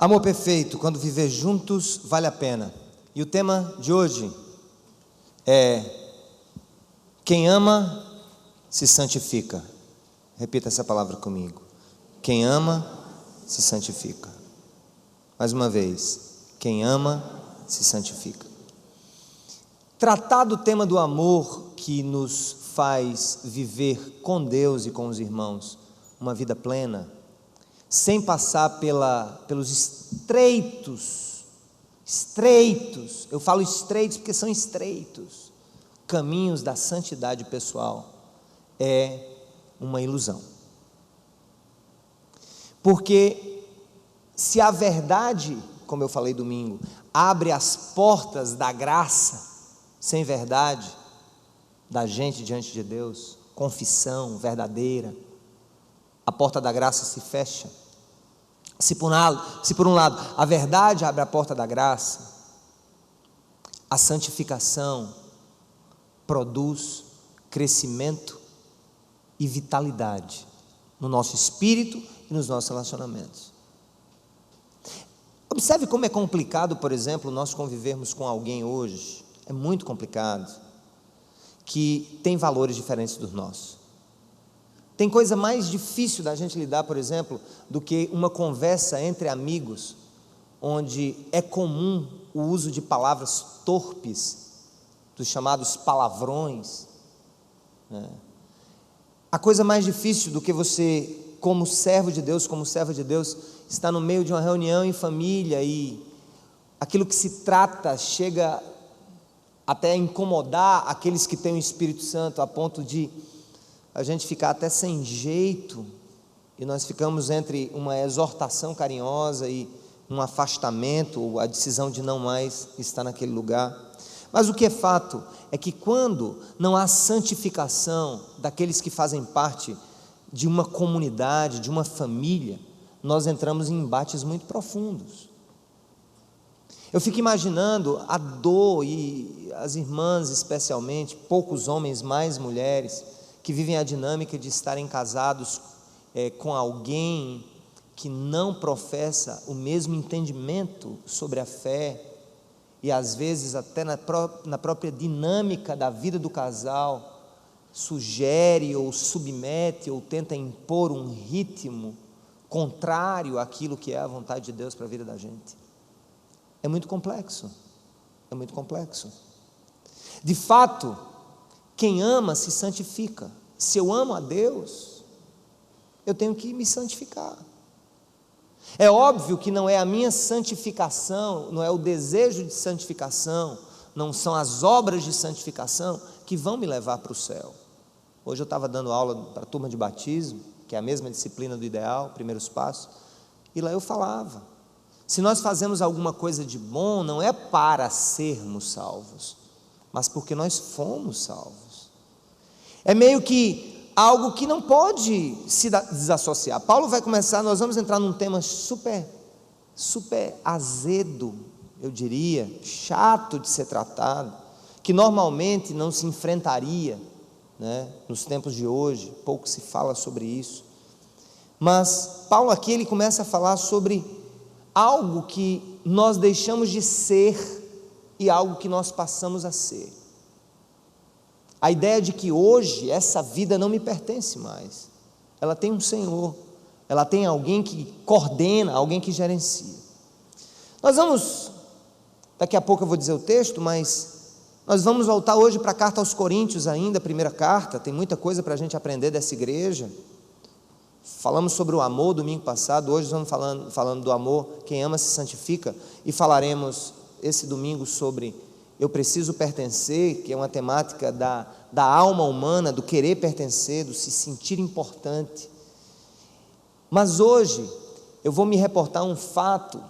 Amor perfeito, quando viver juntos vale a pena. E o tema de hoje é: quem ama se santifica. Repita essa palavra comigo: quem ama se santifica. Mais uma vez: quem ama se santifica. Tratar do tema do amor que nos faz viver com Deus e com os irmãos uma vida plena, sem passar pelos estreitos, eu falo estreitos porque são estreitos, caminhos da santidade pessoal, é uma ilusão. Porque se a verdade, como eu falei domingo, abre as portas da graça, sem verdade, da gente diante de Deus, confissão verdadeira, a porta da graça se fecha. Se por um lado a verdade abre a porta da graça, a santificação produz crescimento e vitalidade no nosso espírito e nos nossos relacionamentos. Observe como é complicado, por exemplo, nós convivermos com alguém hoje, é muito complicado, que tem valores diferentes dos nossos. Tem coisa mais difícil da gente lidar, por exemplo, do que uma conversa entre amigos, onde é comum o uso de palavras torpes, dos chamados palavrões, né? A coisa mais difícil do que você, como servo de Deus, como serva de Deus, estar no meio de uma reunião em família e aquilo que se trata chega até a incomodar aqueles que têm o Espírito Santo, a ponto de a gente ficar até sem jeito, e nós ficamos entre uma exortação carinhosa e um afastamento, ou a decisão de não mais estar naquele lugar. Mas o que é fato é que quando não há santificação daqueles que fazem parte de uma comunidade, de uma família, nós entramos em embates muito profundos. Eu fico imaginando a dor, e as irmãs especialmente, poucos homens, mais mulheres, que vivem a dinâmica de estarem casados com alguém que não professa o mesmo entendimento sobre a fé, e às vezes até na própria dinâmica da vida do casal, sugere ou submete ou tenta impor um ritmo contrário àquilo que é a vontade de Deus para a vida da gente. É muito complexo, é muito complexo. De fato, quem ama se santifica. Se eu amo a Deus, eu tenho que me santificar. É óbvio que não é a minha santificação, não é o desejo de santificação, não são as obras de santificação que vão me levar para o céu. Hoje eu estava dando aula para a turma de batismo, que é a mesma disciplina do ideal, primeiros passos, e lá eu falava, se nós fazemos alguma coisa de bom, não é para sermos salvos, mas porque nós fomos salvos. É meio que algo que não pode se desassociar. Paulo vai começar, nós vamos entrar num tema super azedo, eu diria, chato de ser tratado, que normalmente não se enfrentaria, né, nos tempos de hoje, pouco se fala sobre isso. Mas Paulo aqui ele começa a falar sobre algo que nós deixamos de ser e algo que nós passamos a ser. A ideia de que hoje essa vida não me pertence mais, ela tem um Senhor, ela tem alguém que coordena, alguém que gerencia. Nós vamos, daqui a pouco eu vou dizer o texto, mas nós vamos voltar hoje para a carta aos Coríntios ainda, a primeira carta, tem muita coisa para a gente aprender dessa igreja. Falamos sobre o amor domingo passado, hoje vamos falando do amor, quem ama se santifica, e falaremos esse domingo sobre eu preciso pertencer, que é uma temática da alma humana, do querer pertencer, do se sentir importante. Mas hoje eu vou me reportar a um fato,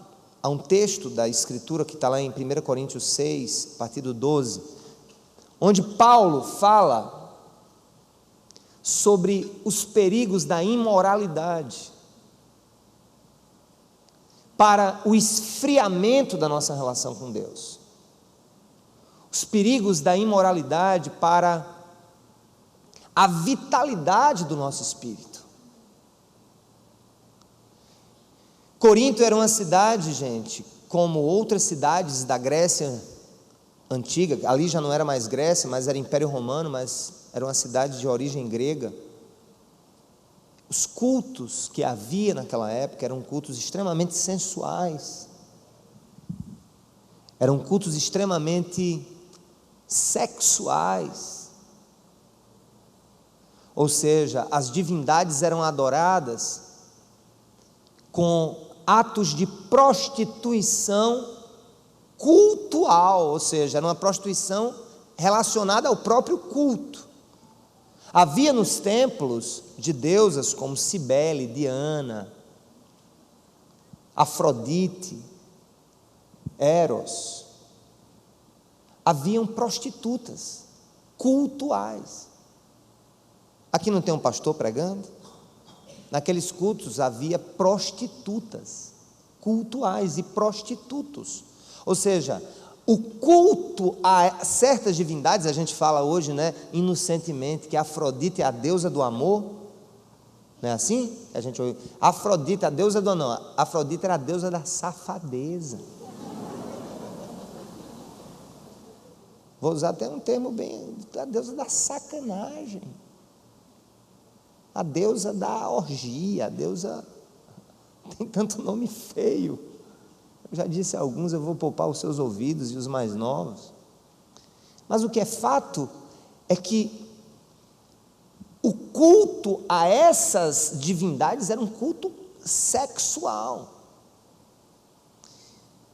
a um texto da Escritura que está lá em 1 Coríntios 6, a partir do 12, onde Paulo fala sobre os perigos da imoralidade para o esfriamento da nossa relação com Deus, os perigos da imoralidade para a vitalidade do nosso espírito. Corinto era uma cidade, gente, como outras cidades da Grécia antiga. Ali já não era mais Grécia, mas era Império Romano, mas era uma cidade de origem grega. Os cultos que havia naquela época eram cultos extremamente sensuais, eram cultos extremamente sexuais, ou seja, as divindades eram adoradas com atos de prostituição cultual, ou seja, era uma prostituição relacionada ao próprio culto. Havia nos templos de deusas como Cibele, Diana, Afrodite, Eros. Haviam prostitutas cultuais. Aqui não tem um pastor pregando? Naqueles cultos havia prostitutas cultuais e prostitutos. Ou seja, o culto a certas divindades, a gente fala hoje, né, inocentemente, que Afrodite é a deusa do amor, não é assim? A gente ouve, Afrodite, a deusa do amor. Não, Afrodite era a deusa da safadeza. Vou usar até um termo bem, a deusa da sacanagem, a deusa da orgia, a deusa, tem tanto nome feio. Eu já disse a alguns, eu vou poupar os seus ouvidos e os mais novos. Mas o que é fato é que o culto a essas divindades era um culto sexual.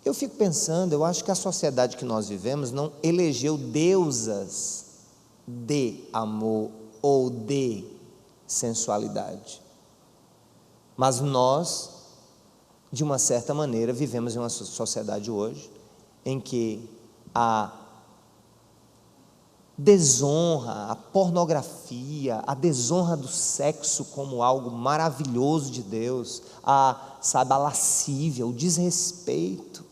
Eu fico pensando, eu acho que a sociedade que nós vivemos não elegeu deusas de amor ou de sensualidade. Mas nós, de uma certa maneira, vivemos em uma sociedade hoje em que a desonra, a pornografia, a desonra do sexo como algo maravilhoso de Deus, a lascívia, o desrespeito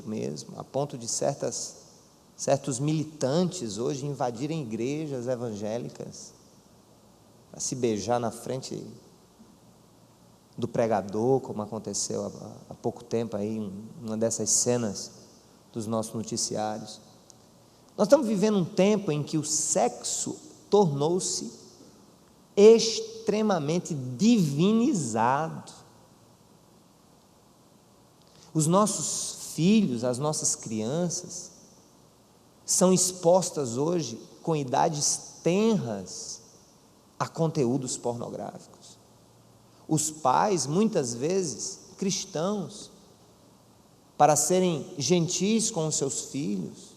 mesmo, a ponto de certos militantes hoje invadirem igrejas evangélicas para se beijar na frente do pregador, como aconteceu há pouco tempo aí, uma dessas cenas dos nossos noticiários. Nós estamos vivendo um tempo em que o sexo tornou-se extremamente divinizado. Os nossos filhos, as nossas crianças, são expostas hoje, com idades tenras, a conteúdos pornográficos. Os pais, muitas vezes, cristãos, para serem gentis com os seus filhos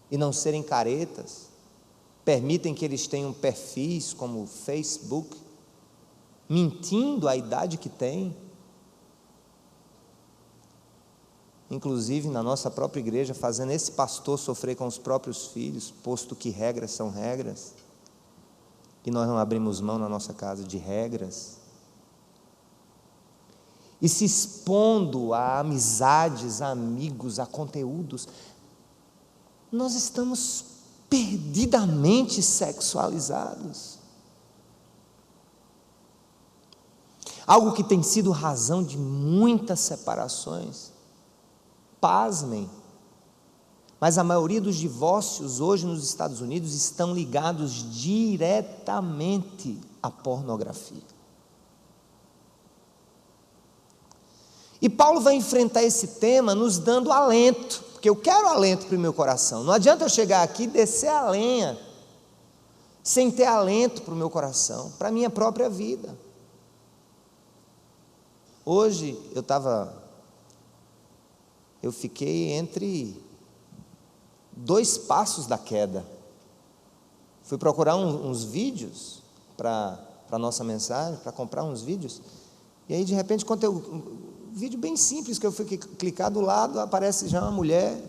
e não serem caretas, permitem que eles tenham perfis como o Facebook, mentindo a idade que têm. Inclusive na nossa própria igreja, fazendo esse pastor sofrer com os próprios filhos, posto que regras são regras, e nós não abrimos mão na nossa casa de regras, e se expondo a amizades, a amigos, a conteúdos. Nós estamos perdidamente sexualizados. Algo que tem sido razão de muitas separações. Pasmem, mas a maioria dos divórcios hoje nos Estados Unidos estão ligados diretamente à pornografia. E Paulo vai enfrentar esse tema nos dando alento, porque eu quero alento para o meu coração. Não adianta eu chegar aqui e descer a lenha sem ter alento para o meu coração, para a minha própria vida. Hoje eu fiquei entre dois passos da queda. Fui procurar uns vídeos para a nossa mensagem, para comprar uns vídeos, e aí de repente, um vídeo bem simples, que eu fui clicar do lado, aparece já uma mulher,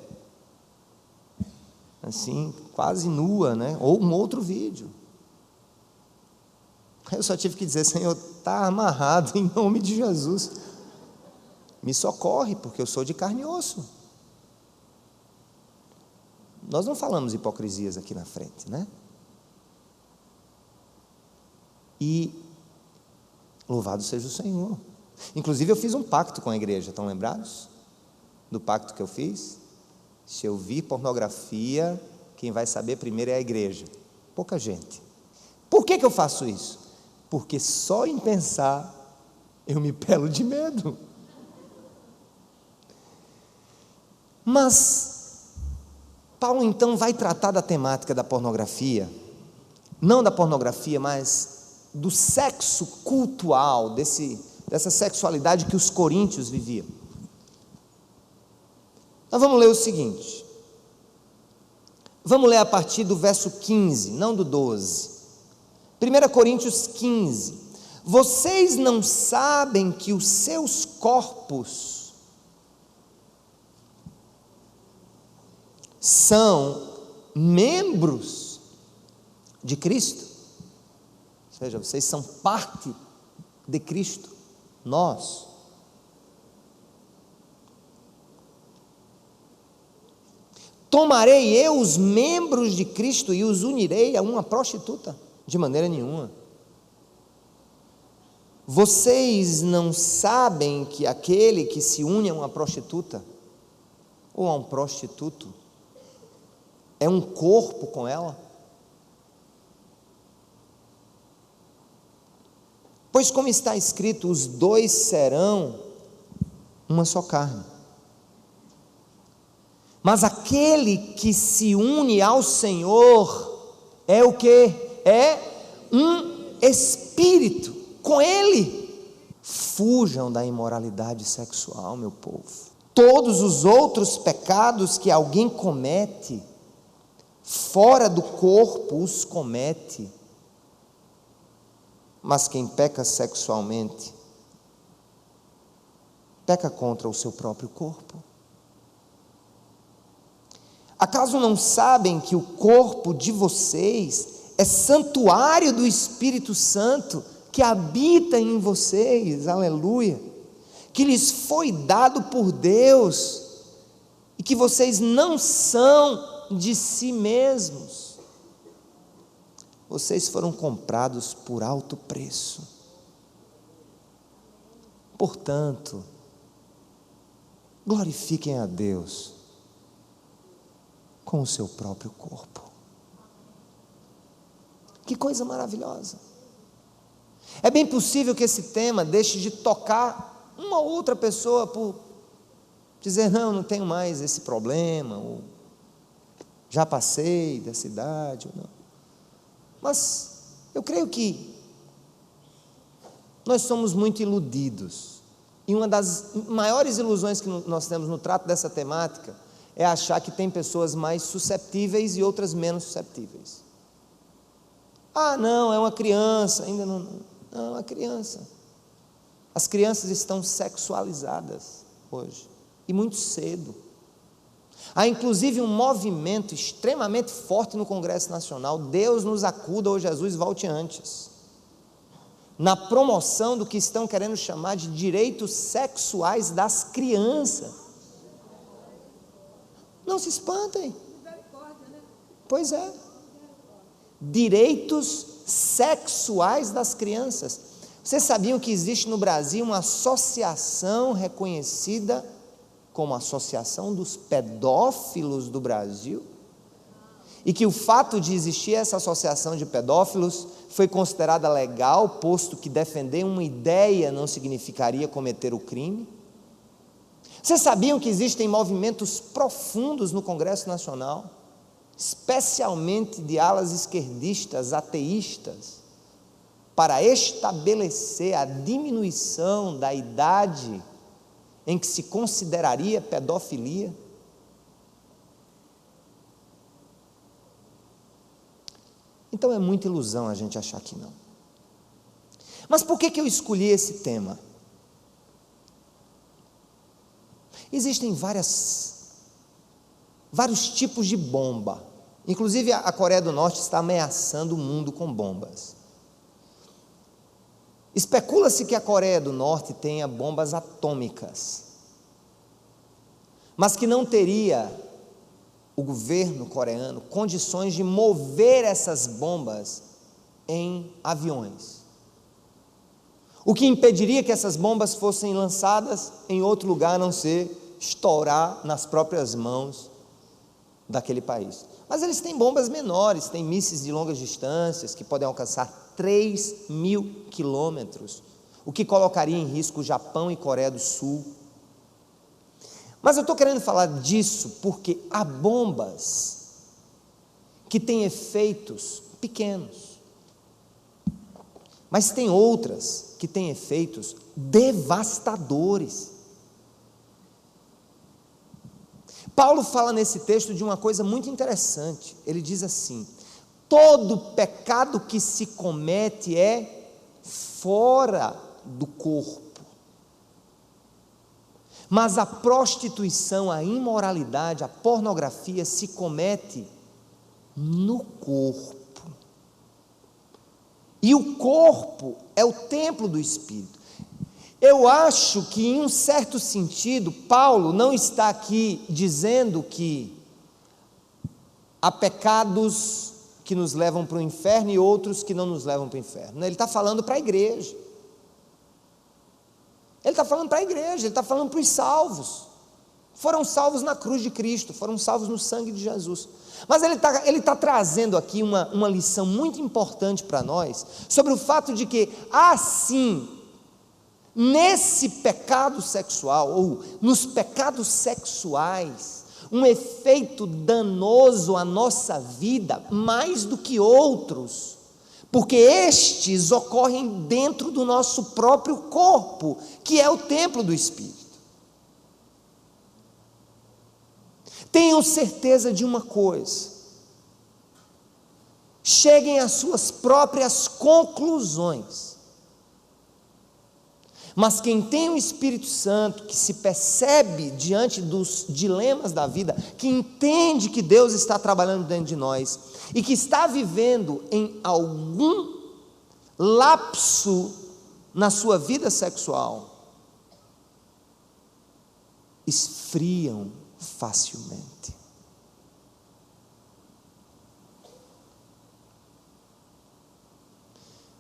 assim, quase nua, né? Ou um outro vídeo. Eu só tive que dizer: Senhor, está amarrado em nome de Jesus. Me socorre, porque eu sou de carne e osso. Nós não falamos hipocrisias aqui na frente, né? E Louvado seja o Senhor. Inclusive eu fiz um pacto com a igreja, estão lembrados? Do pacto que eu fiz? Se eu vir pornografia, quem vai saber primeiro é a igreja. Pouca gente. Por que eu faço isso? Porque só em pensar eu me pelo de medo. Mas Paulo então vai tratar da temática da pornografia, não da pornografia, mas do sexo cultual, dessa sexualidade que os coríntios viviam. Nós vamos ler o seguinte, vamos ler a partir do verso 15, não do 12, 1 Coríntios 15, vocês não sabem que os seus corpos são membros de Cristo? Ou seja, vocês são parte de Cristo, nós. Tomarei eu os membros de Cristo e os unirei a uma prostituta? De maneira nenhuma. Vocês não sabem que aquele que se une a uma prostituta ou a um prostituto é um corpo com ela? Pois como está escrito, os dois serão uma só carne. Mas aquele que se une ao Senhor é o que? É um espírito com Ele. Fujam da imoralidade sexual, meu povo. Todos os outros pecados que alguém comete fora do corpo os comete, mas quem peca sexualmente peca contra o seu próprio corpo. Acaso não sabem que o corpo de vocês é santuário do Espírito Santo que habita em vocês, aleluia, que lhes foi dado por Deus e que vocês não são de si mesmos? Vocês foram comprados por alto preço. Portanto, glorifiquem a Deus com o seu próprio corpo. Que coisa maravilhosa. É bem possível que esse tema deixe de tocar uma outra pessoa por dizer, não tenho mais esse problema, ou já passei dessa idade, ou não. Mas eu creio que nós somos muito iludidos, e uma das maiores ilusões que nós temos no trato dessa temática é achar que tem pessoas mais susceptíveis e outras menos susceptíveis. Não, é uma criança, ainda não é uma criança. As crianças estão sexualizadas hoje, e muito cedo. Há inclusive um movimento extremamente forte no Congresso Nacional, Deus nos acuda ou Jesus volte antes, na promoção do que estão querendo chamar de direitos sexuais das crianças. Não se espantem. Pois é. Direitos sexuais das crianças. Vocês sabiam que existe no Brasil uma associação reconhecida como Associação dos Pedófilos do Brasil? E que o fato de existir essa associação de pedófilos foi considerada legal, posto que defender uma ideia não significaria cometer o crime? Vocês sabiam que existem movimentos profundos no Congresso Nacional, especialmente de alas esquerdistas, ateístas, para estabelecer a diminuição da idade em que se consideraria pedofilia? Então é muita ilusão a gente achar que não. Mas por que eu escolhi esse tema? Existem vários tipos de bomba. Inclusive a Coreia do Norte está ameaçando o mundo com bombas. Especula-se que a Coreia do Norte tenha bombas atômicas, mas que não teria o governo coreano condições de mover essas bombas em aviões. O que impediria que essas bombas fossem lançadas em outro lugar, a não ser estourar nas próprias mãos daquele país. Mas eles têm bombas menores, têm mísseis de longas distâncias, que podem alcançar 3.000 quilômetros, o que colocaria em risco o Japão e Coreia do Sul. Mas eu estou querendo falar disso porque há bombas que têm efeitos pequenos, mas tem outras que têm efeitos devastadores. Paulo fala nesse texto de uma coisa muito interessante. Ele diz assim: todo pecado que se comete é fora do corpo, mas a prostituição, a imoralidade, a pornografia se comete no corpo. E o corpo é o templo do Espírito. Eu acho que, em um certo sentido, Paulo não está aqui dizendo que há pecados que nos levam para o inferno e outros que não nos levam para o inferno. Ele está falando para a igreja. Ele está falando para a igreja, ele está falando para os salvos. Foram salvos na cruz de Cristo, foram salvos no sangue de Jesus. Mas ele está trazendo aqui uma lição muito importante para nós, sobre o fato de que, assim, nesse pecado sexual, ou nos pecados sexuais, um efeito danoso à nossa vida, mais do que outros, porque estes ocorrem dentro do nosso próprio corpo, que é o templo do Espírito. Tenham certeza de uma coisa, cheguem às suas próprias conclusões, mas quem tem o Espírito Santo, que se percebe diante dos dilemas da vida, que entende que Deus está trabalhando dentro de nós, e que está vivendo em algum lapso na sua vida sexual, esfriam facilmente.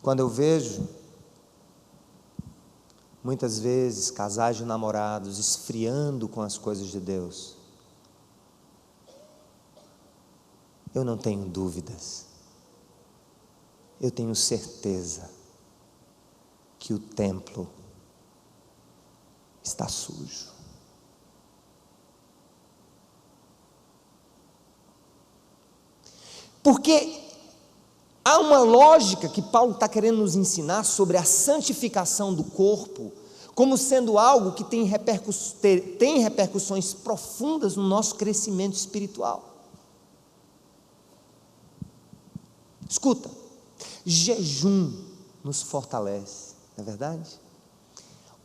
Quando eu vejo, muitas vezes, casais de namorados esfriando com as coisas de Deus, eu não tenho dúvidas, eu tenho certeza que o templo está sujo. Porque há uma lógica que Paulo está querendo nos ensinar sobre a santificação do corpo, como sendo algo que tem repercussões profundas no nosso crescimento espiritual. Escuta, jejum nos fortalece, não é verdade?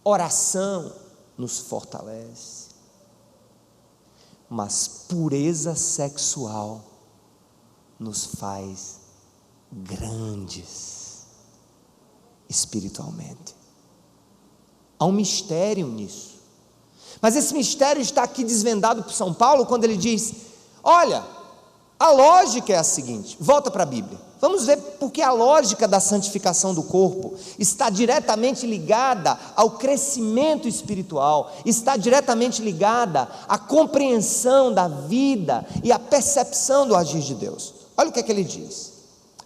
Oração nos fortalece, mas pureza sexual nos faz grandes espiritualmente. Há um mistério nisso, mas esse mistério está aqui desvendado por São Paulo, quando ele diz: olha, a lógica é a seguinte, volta para a Bíblia, vamos ver porque a lógica da santificação do corpo está diretamente ligada ao crescimento espiritual, está diretamente ligada à compreensão da vida e à percepção do agir de Deus. Olha o que é que ele diz,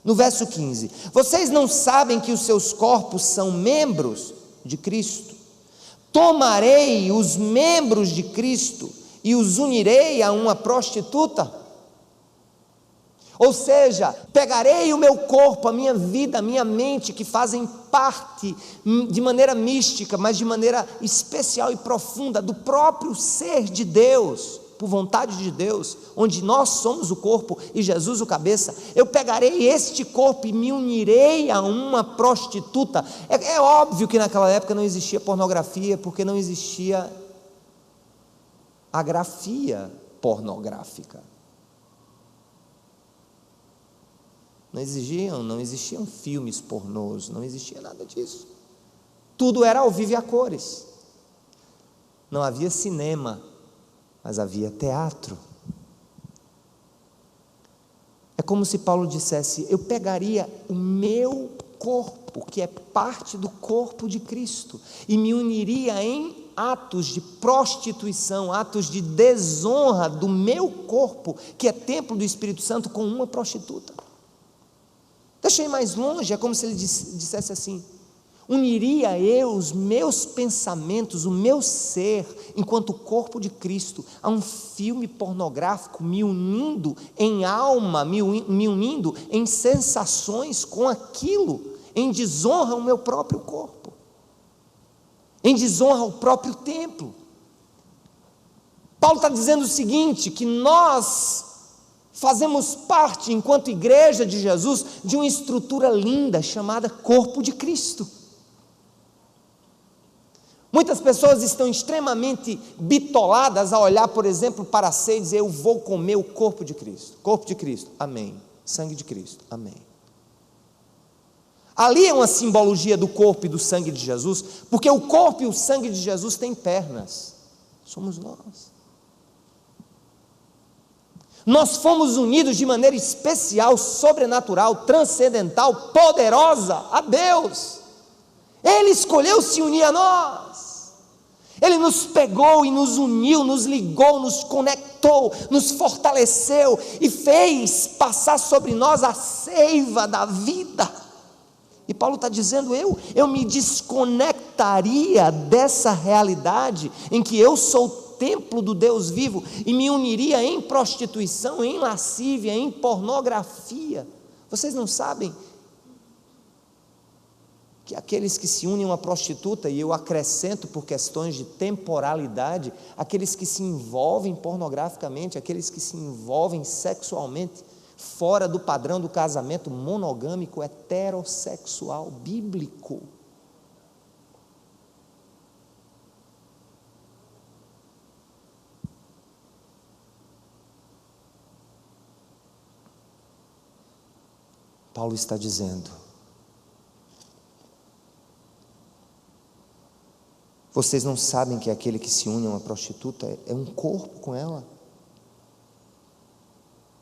no verso 15: vocês não sabem que os seus corpos são membros de Cristo? Tomarei os membros de Cristo e os unirei a uma prostituta? Ou seja, pegarei o meu corpo, a minha vida, a minha mente, que fazem parte de maneira mística, mas de maneira especial e profunda do próprio ser de Deus, por vontade de Deus, onde nós somos o corpo e Jesus o cabeça. Eu pegarei este corpo e me unirei a uma prostituta. É óbvio que naquela época não existia pornografia, porque não existia a grafia pornográfica. Não existiam filmes pornôs, não existia nada disso. Tudo era ao vivo e a cores. Não havia cinema, mas havia teatro. É como se Paulo dissesse: eu pegaria o meu corpo, que é parte do corpo de Cristo, e me uniria em atos de prostituição, atos de desonra do meu corpo, que é templo do Espírito Santo, com uma prostituta. Deixa eu ir mais longe, é como se ele dissesse assim: uniria eu os meus pensamentos, o meu ser, enquanto corpo de Cristo, a um filme pornográfico, me unindo em alma, me unindo em sensações com aquilo, em desonra ao meu próprio corpo, em desonra ao próprio templo. Paulo está dizendo o seguinte, que nós fazemos parte, enquanto igreja de Jesus, de uma estrutura linda, chamada corpo de Cristo. Muitas pessoas estão extremamente bitoladas a olhar, por exemplo, para a ceia e dizer: eu vou comer o corpo de Cristo, amém, sangue de Cristo, amém. Ali é uma simbologia do corpo e do sangue de Jesus, porque o corpo e o sangue de Jesus têm pernas, somos nós. Nós fomos unidos de maneira especial, sobrenatural, transcendental, poderosa a Deus. Ele escolheu se unir a nós, Ele nos pegou e nos uniu, nos ligou, nos conectou, nos fortaleceu e fez passar sobre nós a seiva da vida. E Paulo está dizendo: eu me desconectaria dessa realidade em que eu sou templo do Deus vivo e me uniria em prostituição, em lascívia, em pornografia. Vocês não sabem que aqueles que se unem a uma prostituta, e eu acrescento por questões de temporalidade, aqueles que se envolvem pornograficamente, aqueles que se envolvem sexualmente, fora do padrão do casamento monogâmico, heterossexual, bíblico. Paulo está dizendo: vocês não sabem que aquele que se une a uma prostituta é um corpo com ela?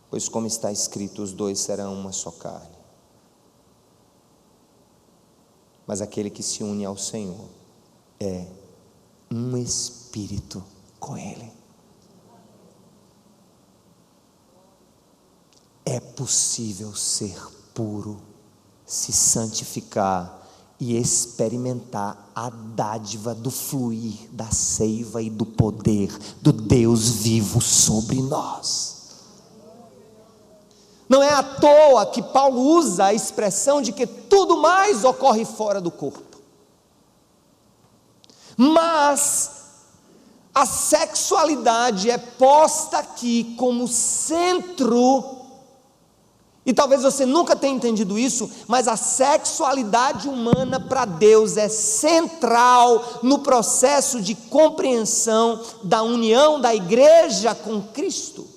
Pois, como está escrito, os dois serão uma só carne. Mas aquele que se une ao Senhor é um espírito com Ele. É possível ser puro, se santificar e experimentar a dádiva do fluir, da seiva e do poder do Deus vivo sobre nós. Não é à toa que Paulo usa a expressão de que tudo mais ocorre fora do corpo. Mas a sexualidade é posta aqui como centro. E talvez você nunca tenha entendido isso, mas a sexualidade humana para Deus é central no processo de compreensão da união da igreja com Cristo.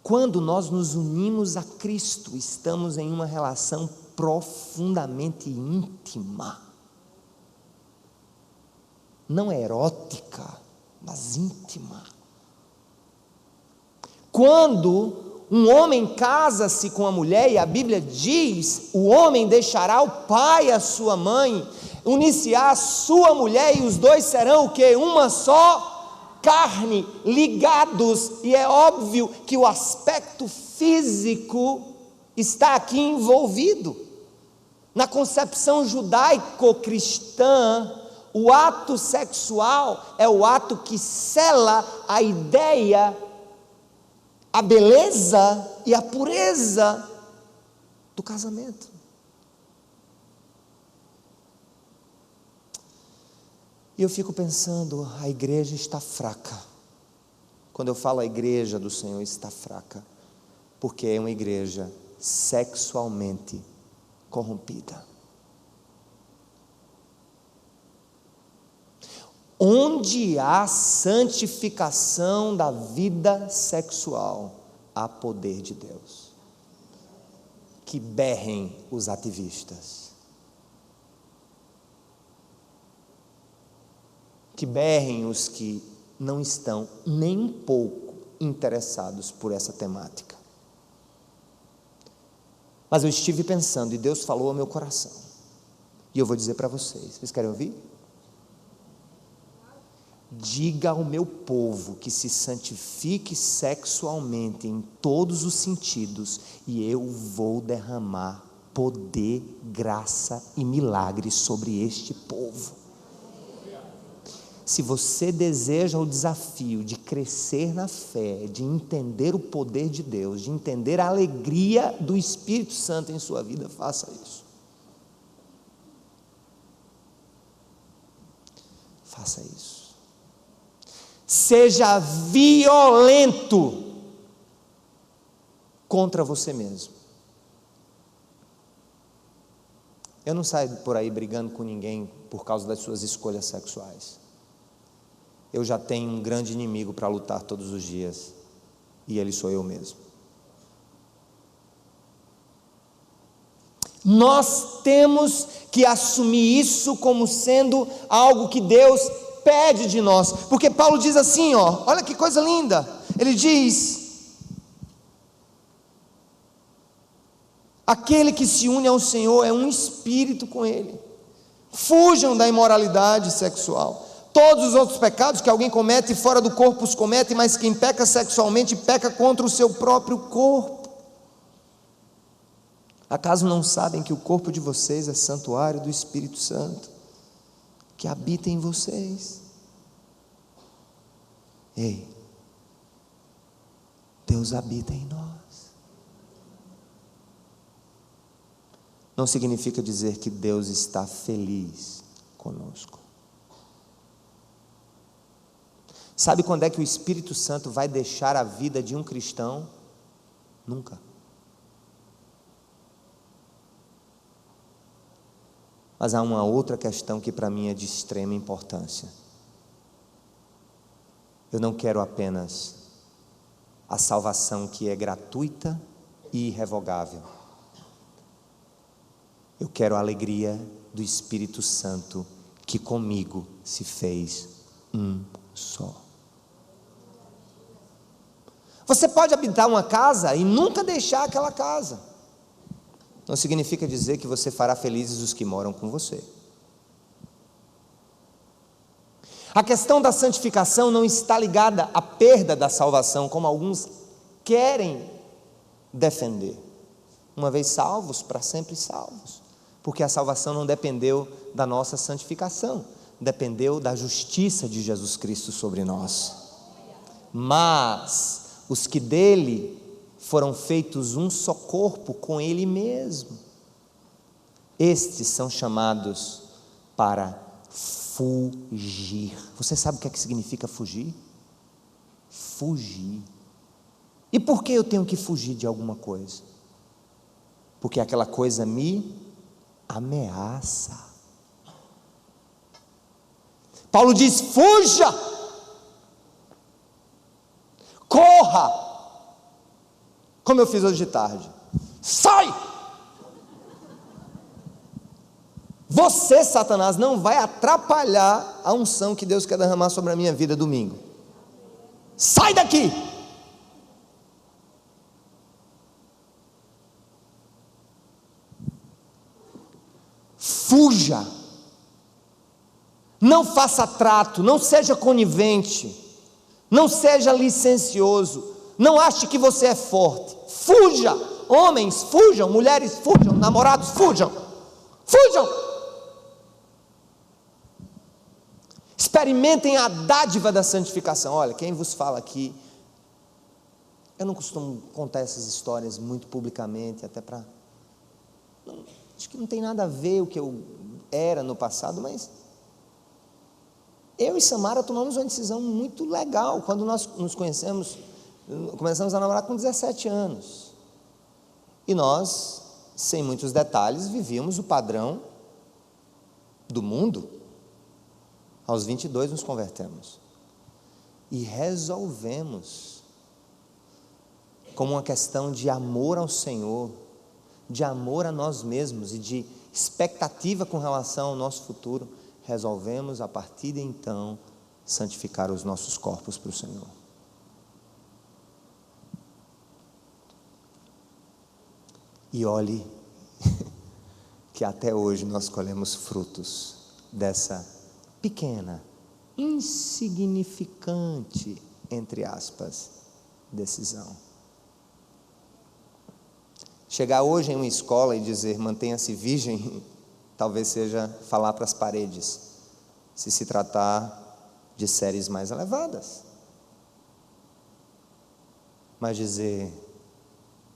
Quando nós nos unimos a Cristo, estamos em uma relação profundamente íntima, não erótica, mas íntima. Quando um homem casa-se com a mulher, e a Bíblia diz: o homem deixará o pai e a sua mãe, unir-se-á a sua mulher, e os dois serão o quê? Uma só carne, ligados. E é óbvio que o aspecto físico está aqui envolvido. Na concepção judaico-cristã, o ato sexual é o ato que sela a ideia, a beleza e a pureza do casamento. E eu fico pensando, a igreja está fraca. Quando eu falo a igreja do Senhor está fraca, porque é uma igreja sexualmente corrompida. Onde há santificação da vida sexual, há poder de Deus. Que berrem os ativistas. Que berrem os que não estão nem um pouco interessados por essa temática. Mas eu estive pensando e Deus falou ao meu coração. E eu vou dizer para vocês querem ouvir? Diga ao meu povo que se santifique sexualmente em todos os sentidos, e eu vou derramar poder, graça e milagre sobre este povo. Se você deseja o desafio de crescer na fé, de entender o poder de Deus, de entender a alegria do Espírito Santo em sua vida, faça isso. Faça isso. Seja violento contra você mesmo. Eu não saio por aí brigando com ninguém por causa das suas escolhas sexuais. Eu já tenho um grande inimigo para lutar todos os dias, e ele sou eu mesmo. Nós temos que assumir isso como sendo algo que Deus pede de nós, porque Paulo diz assim, olha que coisa linda, ele diz: aquele que se une ao Senhor é um espírito com Ele. Fujam da imoralidade sexual. Todos os outros pecados que alguém comete fora do corpo os comete, mas quem peca sexualmente peca contra o seu próprio corpo. Acaso não sabem que o corpo de vocês é santuário do Espírito Santo, que habita em vocês? Ei, Deus habita em nós. Não significa dizer que Deus está feliz conosco. Sabe quando é que o Espírito Santo vai deixar a vida de um cristão? Nunca. Mas há uma outra questão que para mim é de extrema importância. Eu não quero apenas a salvação que é gratuita e irrevogável. Eu quero a alegria do Espírito Santo que comigo se fez um só. Você pode habitar uma casa e nunca deixar aquela casa. Não significa dizer que você fará felizes os que moram com você. A questão da santificação não está ligada à perda da salvação, como alguns querem defender. Uma vez salvos, para sempre salvos. Porque a salvação não dependeu da nossa santificação, dependeu da justiça de Jesus Cristo sobre nós. Mas os que dele foram feitos um só corpo com ele mesmo, estes são chamados para fugir. Você sabe o que é que significa fugir? Fugir. E por que eu tenho que fugir de alguma coisa? Porque aquela coisa me ameaça. Paulo diz: fuja, corra, como eu fiz hoje de tarde. Sai! Você, Satanás, não vai atrapalhar a unção que Deus quer derramar sobre a minha vida domingo. Sai daqui! Fuja, não faça trato, não seja conivente, não seja licencioso, não ache que você é forte. Fuja, homens fujam, mulheres fujam, namorados fujam, fujam. Experimentem a dádiva da santificação. Olha, quem vos fala aqui, eu não costumo contar essas histórias muito publicamente, até para... acho que não tem nada a ver o que eu era no passado, mas eu e Samara tomamos uma decisão muito legal quando nós nos conhecemos. Começamos a namorar com 17 anos e nós, sem muitos detalhes, vivíamos o padrão do mundo. Aos 22 nos convertemos e resolvemos, como uma questão de amor ao Senhor, de amor a nós mesmos e de expectativa com relação ao nosso futuro, resolvemos a partir de então santificar os nossos corpos para o Senhor. E olhe que até hoje nós colhemos frutos dessa pequena, insignificante, entre aspas, decisão. Chegar hoje em uma escola e dizer mantenha-se virgem, talvez seja falar para as paredes, se tratar de séries mais elevadas. Mas dizer,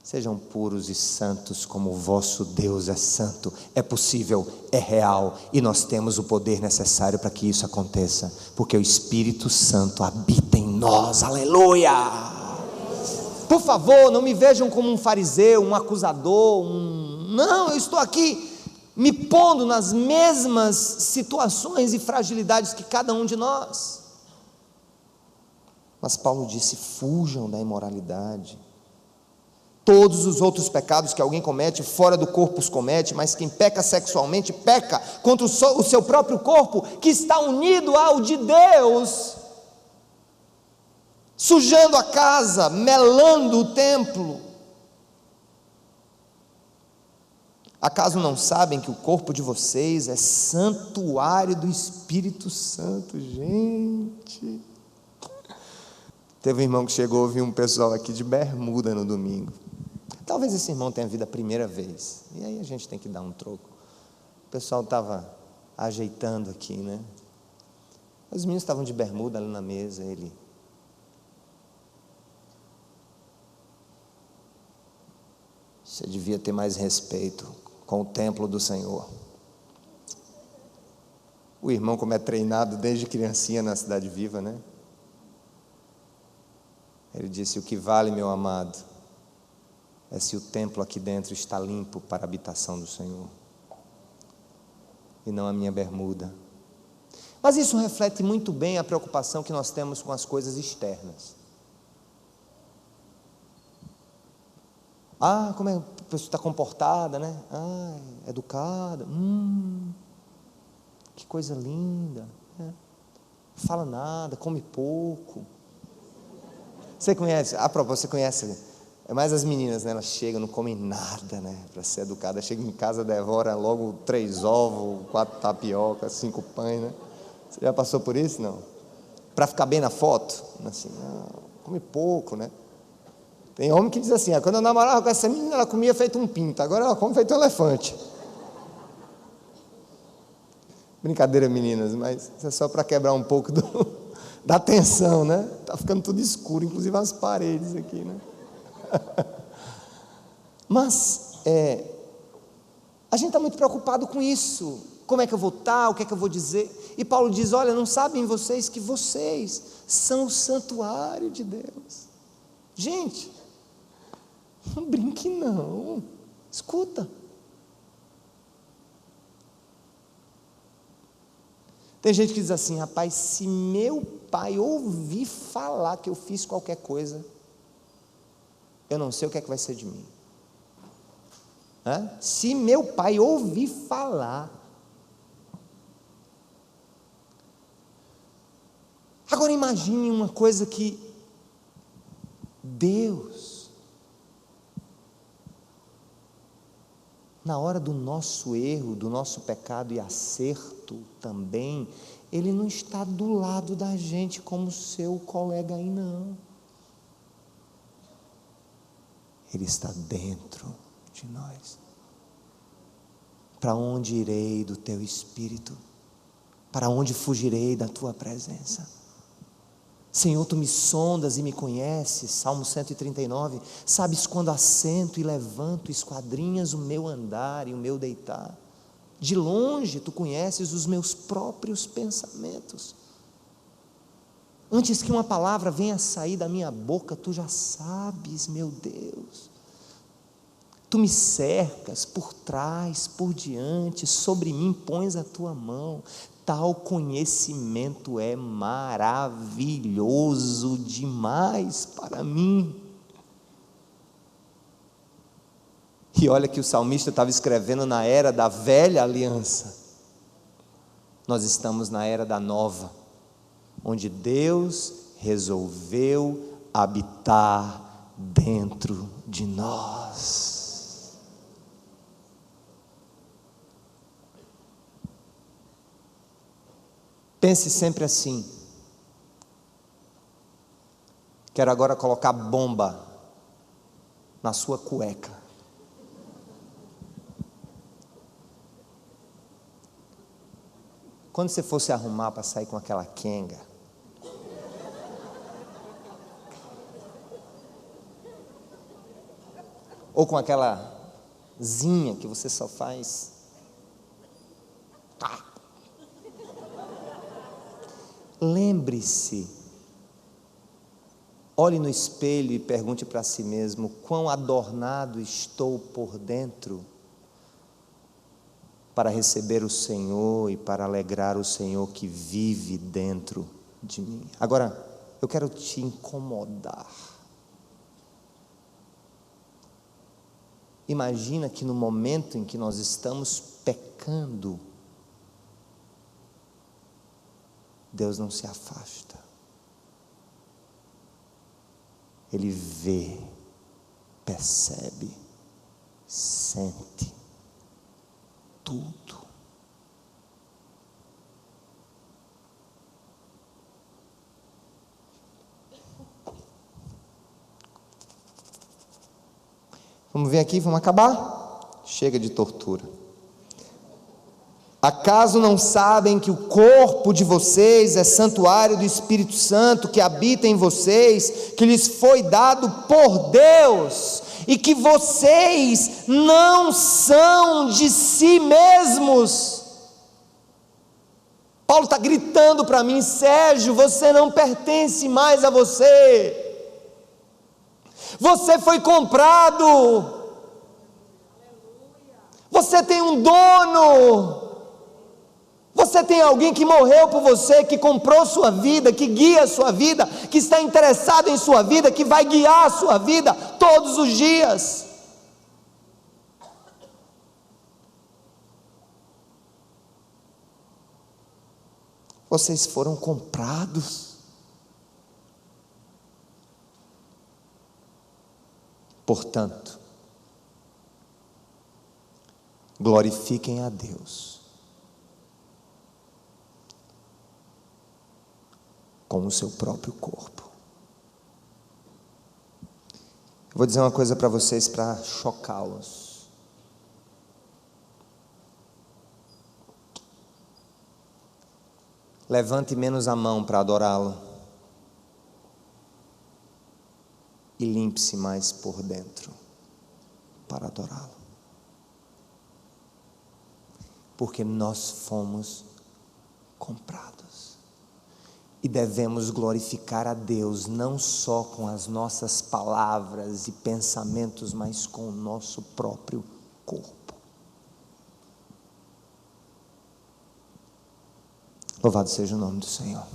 sejam puros e santos como o vosso Deus é santo, é possível, é real, e nós temos o poder necessário para que isso aconteça, porque o Espírito Santo habita em nós, aleluia! Por favor, não me vejam como um fariseu, um acusador, não, eu estou aqui me pondo nas mesmas situações e fragilidades que cada um de nós. Mas Paulo disse, fujam da imoralidade. Todos os outros pecados que alguém comete, fora do corpo os comete, mas quem peca sexualmente, peca contra o seu próprio corpo, que está unido ao de Deus, sujando a casa, melando o templo. Acaso não sabem que o corpo de vocês é santuário do Espírito Santo? Gente, teve um irmão que chegou, viu um pessoal aqui de bermuda no domingo. Talvez esse irmão tenha vindo a primeira vez, e aí a gente tem que dar um troco. O pessoal estava ajeitando aqui, né? Os meninos estavam de bermuda ali na mesa, ele... Você devia ter mais respeito com o templo do Senhor. O irmão, como é treinado desde criancinha na Cidade Viva, né? Ele disse, o que vale, meu amado, é se o templo aqui dentro está limpo para a habitação do Senhor, e não a minha bermuda. Mas isso reflete muito bem a preocupação que nós temos com as coisas externas. Como é, a pessoa está comportada, né? Educada, que coisa linda, né? Não fala nada, come pouco. Você conhece, a propósito, você conhece, é mais as meninas, né? Elas chegam, não comem nada, né? Para ser educada, chega em casa, devora logo 3 ovos, 4 tapioca, 5 pães, né? Você já passou por isso? Não? Para ficar bem na foto, assim, não, come pouco, né? Tem homem que diz assim, quando eu namorava com essa menina, ela comia feito um pinto, agora ela come feito um elefante. Brincadeira, meninas, mas isso é só para quebrar um pouco da tensão, né? Está ficando tudo escuro, inclusive as paredes aqui, né? Mas, a gente está muito preocupado com isso, como é que eu vou estar, o que é que eu vou dizer, e Paulo diz, olha, não sabem vocês que vocês são o santuário de Deus. Gente, não brinque não, escuta. Tem gente que diz assim, rapaz, se meu pai ouvir falar que eu fiz qualquer coisa, eu não sei o que é que vai ser de mim. Se meu pai ouvir falar. Agora imagine uma coisa que Deus, na hora do nosso erro, do nosso pecado e acerto também, Ele não está do lado da gente como seu colega aí, não. Ele está dentro de nós. Para onde irei do teu Espírito? Para onde fugirei da tua presença? Senhor, tu me sondas e me conheces, Salmo 139, sabes quando assento e levanto, esquadrinhas o meu andar e o meu deitar. De longe tu conheces os meus próprios pensamentos. Antes que uma palavra venha a sair da minha boca, tu já sabes, meu Deus. Tu me cercas por trás, por diante, sobre mim pões a tua mão. Tal conhecimento é maravilhoso demais para mim. E olha que o salmista estava escrevendo na era da velha aliança. Nós estamos na era da nova, onde Deus resolveu habitar dentro de nós. Pense sempre assim: quero agora colocar bomba na sua cueca. Quando você for se arrumar para sair com aquela quenga, ou com aquela zinha que você só faz, tá. Lembre-se, olhe no espelho e pergunte para si mesmo: quão adornado estou por dentro para receber o Senhor e para alegrar o Senhor que vive dentro de mim. Agora, eu quero te incomodar. Imagina que no momento em que nós estamos pecando, Deus não se afasta. Ele vê, percebe, sente tudo. Vamos ver aqui, vamos acabar? Chega de tortura. Acaso não sabem que o corpo de vocês é santuário do Espírito Santo que habita em vocês, que lhes foi dado por Deus, e que vocês não são de si mesmos? Paulo está gritando para mim: Sérgio, você não pertence mais a você. Você foi comprado. Você tem um dono. Você tem alguém que morreu por você, que comprou sua vida, que guia a sua vida, que está interessado em sua vida, que vai guiar a sua vida todos os dias. Vocês foram comprados. Portanto, glorifiquem a Deus com o seu próprio corpo. Eu vou dizer uma coisa para vocês para chocá-los. Levante menos a mão para adorá-lo e limpe-se mais por dentro para adorá-lo. Porque nós fomos comprados. E devemos glorificar a Deus, não só com as nossas palavras e pensamentos, mas com o nosso próprio corpo. Louvado seja o nome do Senhor.